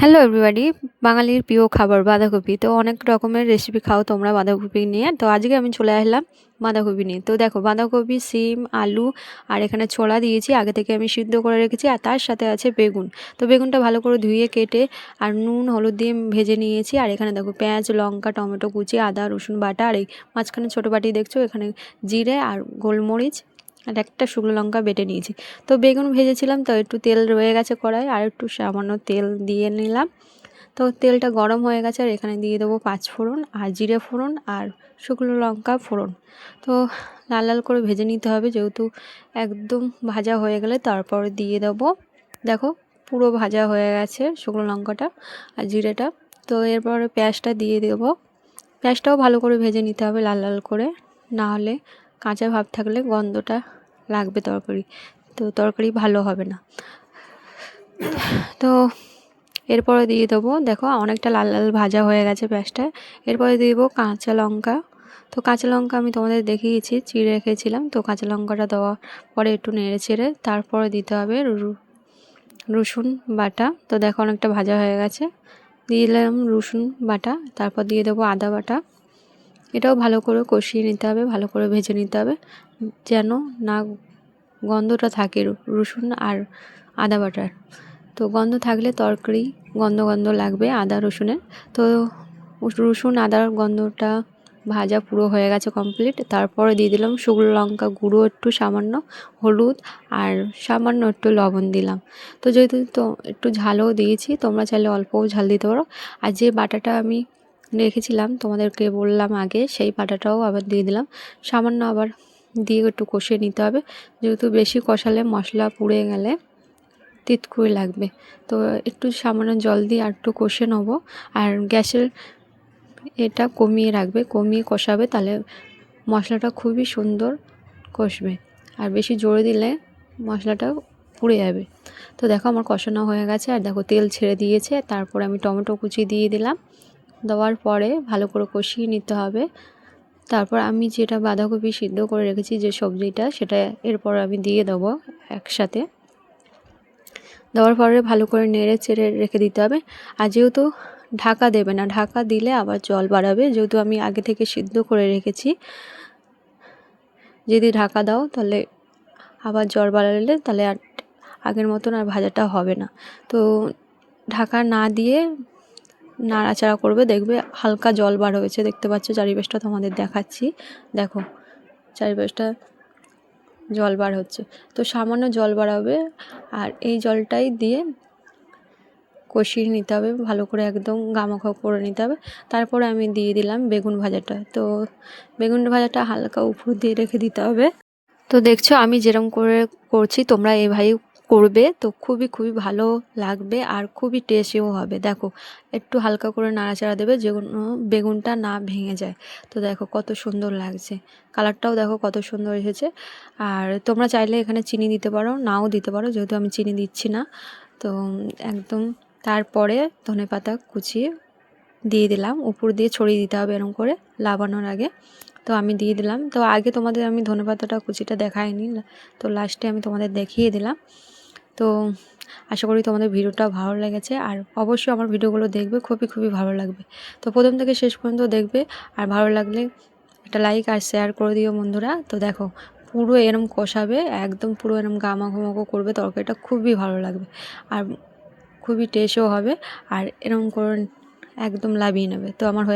Hello everybody. বাঙালির প্রিয় খাবার বাঁধাকপি। তো অনেক রকমের রেসিপি খাও তোমরা বাঁধাকপি নিয়ে। তো আজকে আমি চলে আসলাম বাঁধাকপি নিয়ে। তো দেখো বাঁধাকপি, সিম, আলু আর এখানে ছোলা দিয়েছি, আগে থেকে আমি সিদ্ধ করে রেখেছি। আর তার সাথে আছে বেগুন। তো বেগুনটা ভালো করে ধুয়ে কেটে আর নুন হলুদ দিয়ে ভেজে নিয়েছি। আর এখানে দেখো পেঁয়াজ, লঙ্কা, টমেটো কুচি, আদা রসুন বাটা, আর এই মাঝখানে ছোটো বাটি দেখছো এখানে জিরে আর গোলমরিচ আর একটা শুকনো লঙ্কা বেটে নিয়েছি। তো বেগুন ভেজেছিলাম, তো একটু তেল রয়ে গেছে কড়াই, আর একটু সামান্য তেল দিয়ে নিলাম। তো তেলটা গরম হয়ে গেছে, আর এখানে দিয়ে দেবো পাঁচফোড়ন আর জিরে ফোড়ন আর শুকনো লঙ্কা ফোড়ন। তো লাল লাল করে ভেজে নিতে হবে, যেহেতু একদম ভাজা হয়ে গেলে তারপরে দিয়ে দেবো। দেখো পুরো ভাজা হয়ে গেছে শুকনো লঙ্কাটা আর জিরেটা। তো এরপরে পেঁয়াজটা দিয়ে দেবো। পেঁয়াজটাও ভালো করে ভেজে নিতে হবে লাল লাল করে, না হলে কাঁচা ভাব থাকলে গন্ধটা লাগবে তরকারি, তো তরকারি ভালো হবে না। তো এরপরে দিয়ে দেবো, দেখো অনেকটা লাল লাল ভাজা হয়ে গেছে পেঁয়াজটা। এরপরে দিয়ে দেবো কাঁচা লঙ্কা। তো কাঁচা লঙ্কা আমি তোমাদের দেখিয়েছি, চিড়ে রেখেছিলাম। তো কাঁচা লঙ্কাটা দেওয়ার পরে একটু নেড়ে চেড়ে তারপরে দিতে হবে রসুন বাটা। তো দেখো অনেকটা ভাজা হয়ে গেছে, দিয়ে দিলাম রসুন বাটা। তারপর দিয়ে দেবো আদা বাটা। এটাও ভালো করে কষিয়ে নিতে হবে, ভালো করে ভেজে নিতে হবে, যেন না গন্ধটা থাকে রসুন আর আদা বাটার। তো গন্ধ থাকলে তরকারি গন্ধ গন্ধ লাগবে আদা রসুনের। তো রসুন আদার গন্ধটা ভাজা পুরো হয়ে গেছে কমপ্লিট। তারপরে দিয়ে দিলাম শুকনো লঙ্কা গুঁড়ো, একটু সামান্য হলুদ আর সামান্য একটু লবণ দিলাম। তো যেহেতু তো একটু ঝালও দিয়েছি, তোমরা চাইলে অল্পও ঝাল দিতে পারো। আর যে বাটাটা আমি রেখেছিলাম তোমাদেরকে বললাম আগে, সেই বাটাটাও আবার দিয়ে দিলাম সামান্য, আবার দিয়ে একটু কষিয়ে নিতে হবে, যেহেতু বেশি কষালে মশলা পুড়ে গেলে তিতকুড়ি লাগবে। তো একটু সামান্য জল দিয়ে আর একটু কষে নেবো। আর গ্যাসের এটা কমিয়ে রাখবে, কমিয়ে কষাবে, তাহলে মশলাটা খুবই সুন্দর কষবে। আর বেশি জোরে দিলে মশলাটা পুড়ে যাবে। তো দেখো আমার কষানো হয়ে গেছে, আর দেখো তেল ছেড়ে দিয়েছে। তারপর আমি টমেটো কুচি দিয়ে দিলাম। দেওয়ার পরে ভালো করে কষিয়ে নিতে হবে। তারপর আমি যেটা বাঁধাকপি সিদ্ধ করে রেখেছি যে সবজিটা, সেটা এরপর আমি দিয়ে দেবো একসাথে। দেওয়ার পরে ভালো করে নেড়ে চেড়ে রেখে দিতে হবে। আর যেহেতু ঢাকা দেবে না, ঢাকা দিলে আবার জল বাড়াবে, যেহেতু আমি আগে থেকে সিদ্ধ করে রেখেছি। যদি ঢাকা দাও তাহলে আবার জল বাড়ালে তাহলে আর আগের মতন আর ভাজাটা হবে না। তো ঢাকা না দিয়ে নাড়াচাড়া করবে, দেখবে হালকা জল বার হয়েছে, দেখতে পাচ্ছ চারিপাশটা তোমাদের দেখাচ্ছি। দেখো চারিপাশটা জল বার হচ্ছে, তো সামান্য জল বাড়াবে। আর এই জলটাই দিয়ে কষিয়ে নিতে হবে ভালো করে, একদম গামাখা করে নিতে হবে। তারপরে আমি দিয়ে দিলাম বেগুন ভাজাটা। তো বেগুন ভাজাটা হালকা উপর দিয়ে রেখে দিতে হবে। তো দেখছো আমি যেরকম করে করছি তোমরা এভাবেই করবে, তো খুবই খুবই ভালো লাগবে আর খুবই টেস্টিও হবে। দেখো একটু হালকা করে নাড়াচাড়া দেবে, যেগুলো বেগুনটা না ভেঙে যায়। তো দেখো কত সুন্দর লাগছে, কালারটাও দেখো কত সুন্দর এসেছে। আর তোমরা চাইলে এখানে চিনি দিতে পারো, নাও দিতে পারো, যেহেতু আমি চিনি দিচ্ছি না। তো একদম তারপরে ধনেপাতা কুচিয়ে দিয়ে দিলাম, উপর দিয়ে ছড়িয়ে দিতে হবে এরকম করে লাবানোর আগে। তো আমি দিয়ে দিলাম। তো আগে তোমাদের আমি ধনেপাতাটা কুচিটা দেখাইনি, তো লাস্টে আমি তোমাদের দেখিয়ে দিলাম। তো আশা করি তোমাদের ভিডিওটা ভালো লেগেছে, আর অবশ্যই আমার ভিডিওগুলো দেখবে, খুবই খুবই ভালো লাগবে। তো প্রথম থেকে শেষ পর্যন্ত দেখবে, আর ভালো লাগলে একটা লাইক আর শেয়ার করে দিও বন্ধুরা। তো দেখো পুরো এরম কষাবে, একদম পুরো এরম গামাখো করবে, তরকারিটা খুবই ভালো লাগবে আর খুবই টেস্টও হবে। আর এরকম করে একদম লাবিয়ে নেবে। তো আমার হয়ে